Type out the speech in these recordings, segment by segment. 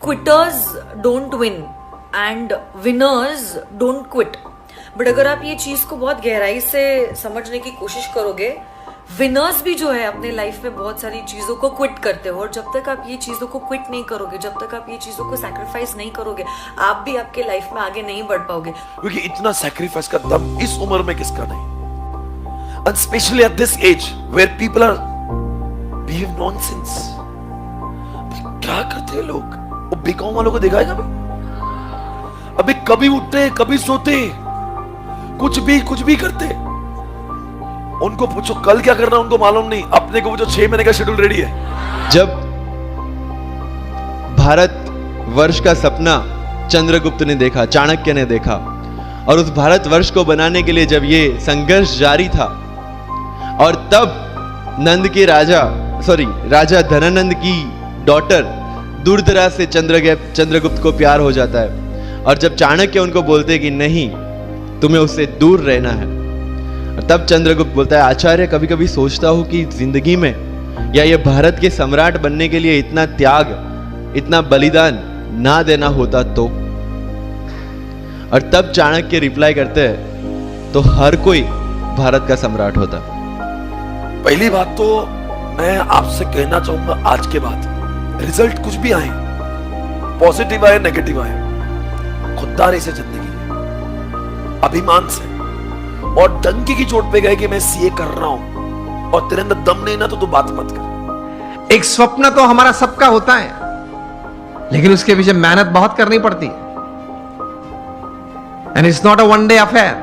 Quitters don't win and winners don't quit. But अगर आप ये चीज को बहुत गहराई से समझने की कोशिश करोगे, विनर्स भी जो है अपने लाइफ में बहुत सारी चीजों को क्विट करते हो, और जब तक आप ये चीजों को क्विट नहीं करोगे, जब तक आप ये चीजों को सैक्रिफाइस नहीं करोगे, आप भी आपके लाइफ में आगे नहीं बढ़ पाओगे। क्योंकि इतना सैक्रिफाइस का दम इस उम्र में किसका नहीं, and especially at this age where people are behave nonsense। क्या करते हैं लोग? वो बीकॉम वालों को देखा है कभी? अभी कभी उठते कभी सोते, कुछ भी करते। उनको पूछो कल क्या करना, उनको मालूम नहीं। अपने को पूछो 6 महीने का शेड्यूल रेडी है। जब भारत वर्ष का सपना चंद्रगुप्त ने देखा, चाणक्य ने देखा, और उस भारत वर्ष को बनाने के लिए जब ये संघर्ष जारी था, और तब नंद के राजा धनानंद की डॉटर दूरदराज से चंद्रगुप्त को प्यार हो जाता है, और जब चाणक्य उनको बोलते कि नहीं, तुम्हें उससे दूर रहना है, और तब चंद्रगुप्त बोलता है, आचार्य कभी कभी सोचता हूं कि जिंदगी में या ये भारत के सम्राट बनने के लिए इतना त्याग, इतना बलिदान ना देना होता तो। और तब चाणक्य रिप्लाई करते हैं, तो हर कोई भारत का सम्राट होता। पहली बात तो मैं आपसे कहना चाहूंगा, आज के बाद रिजल्ट कुछ भी आए, पॉजिटिव आए नेगेटिव आए, खुददारी से जिंदगी, अभिमान से और डंकी की चोट पे गए कि मैं सीए कर रहा हूं और तेरे अंदर दम नहीं ना तो तू बात मत कर। एक स्वप्न तो हमारा सबका होता है, लेकिन उसके पीछे मेहनत बहुत करनी पड़ती है। And it's not a one day affair,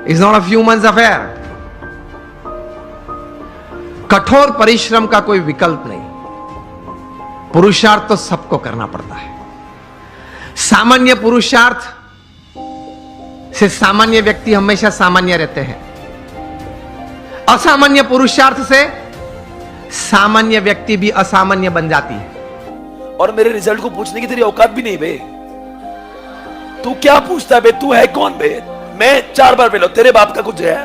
it's not a few months affair. कठोर परिश्रम का कोई विकल्प नहीं, पुरुषार्थ तो सबको करना पड़ता है। सामान्य पुरुषार्थ से सामान्य व्यक्ति हमेशा सामान्य रहते हैं, असामान्य पुरुषार्थ से सामान्य व्यक्ति भी असामान्य बन जाती है। और मेरे रिजल्ट को पूछने की तेरी औकात भी नहीं बे। तू क्या पूछता है बे? तू है कौन बे? मैं 4 बार फेल, तेरे बाप का कुछ है?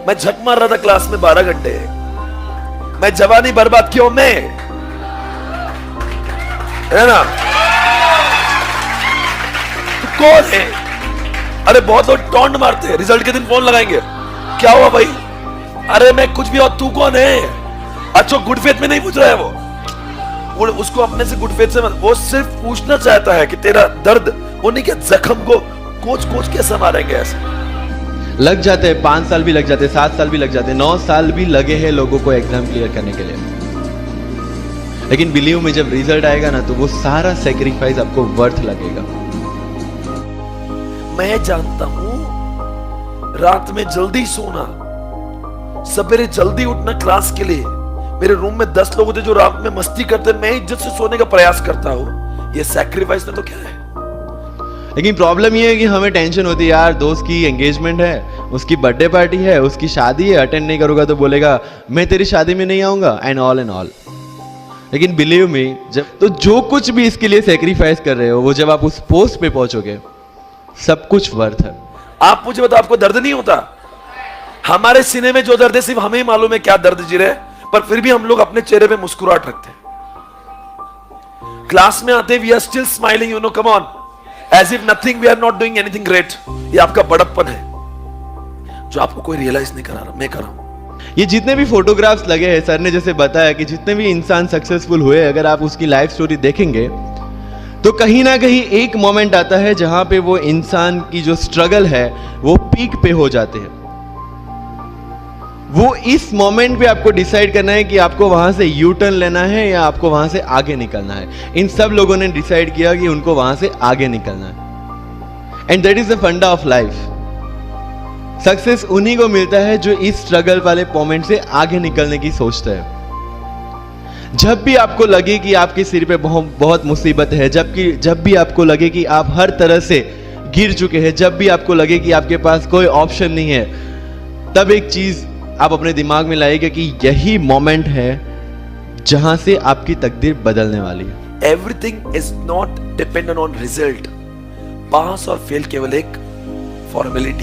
मैं झक मार रहा था क्लास में 12 घंटे, मैं जवानी बर्बाद क्यों? मैं है ना? तू कौन है? अरे बहुत लोग टॉन्ट मारते हैं, रिजल्ट के दिन फोन लगाएंगे, क्या हुआ भाई? अरे मैं कुछ भी, और तू कौन है? अच्छा गुड फेथ में नहीं पूछ रहा है वो उसको अपने से गुड फेथ से मत, वो सिर्फ पूछना चाहता है कि तेरा दर्द, वो नहीं कि जख्म को कोच कैसे मारेंगे। ऐसे लग जाते हैं 5 साल भी लग जाते हैं, 7 साल भी लग जाते हैं, 9 साल भी लगे हैं लोगों को एग्जाम क्लियर करने के लिए। लेकिन बिलीव में जब रिजल्ट आएगा ना, तो वो सारा सेक्रीफाइस आपको वर्थ लगेगा। मैं जानता हूं रात में जल्दी सोना, सवेरे जल्दी उठना क्लास के लिए। मेरे रूम में 10 लोग होते जो रात में मस्ती करते, मैं इज्जत से सोने का प्रयास करता हूं। ये सैक्रिफाइस ने तो क्या है? लेकिन प्रॉब्लम ये है कि हमें टेंशन होती है, यार दोस्त की एंगेजमेंट है, उसकी बर्थडे पार्टी है, उसकी शादी है, अटेंड नहीं करूंगा तो बोलेगा मैं तेरी शादी में नहीं आऊंगा, एंड ऑल। लेकिन बिलीव मी, जो कुछ भी इसके लिए सेक्रीफाइस कर रहे हो, वो जब आप उस पोस्ट पे पहुंचोगे, सब कुछ वर्थ है। आप मुझे बताओ, आपको दर्द नहीं होता? हमारे सीने में जो दर्द है सिर्फ हमें ही मालूम है क्या दर्द जी रहे, पर फिर भी हम लोग अपने चेहरे पे मुस्कुराहट रखते हैं। क्लास में आते we are still smiling, you know, come on, as if nothing, we are not doing anything great. ये आपका बड़प्पन है जो आपको कोई रियलाइज नहीं करा रहा, मैं कर रहा हूं। ये जितने भी फोटोग्राफ्स लगे हैं, सर ने जैसे बताया कि जितने भी इंसान सक्सेसफुल हुए, अगर आप उसकी लाइफ स्टोरी देखेंगे तो कहीं ना कहीं एक मोमेंट आता है जहां पे वो इंसान की जो स्ट्रगल है वो पीक पे हो जाते हैं। वो इस मोमेंट पे आपको डिसाइड करना है कि आपको वहां से यू टर्न लेना है या आपको वहां से आगे निकलना है। इन सब लोगों ने डिसाइड किया कि उनको वहां से आगे निकलना है, एंड दैट इज द फंडा ऑफ लाइफ। सक्सेस उन्हीं को मिलता है जो इस स्ट्रगल वाले मोमेंट से आगे निकलने की सोचता है। जब भी आपको लगे कि आपके सिर पे बहुत मुसीबत है, जब भी आपको लगे कि आप हर तरह से गिर चुके हैं, जब भी आपको लगे कि आपके पास कोई ऑप्शन नहीं है, तब एक चीज आप अपने दिमाग में लाइएगा कि यही मोमेंट है जहां से आपकी तकदीर बदलने वाली है। Everything is not dependent on result. Pass और फेल केवल एक फॉर्मेलिटी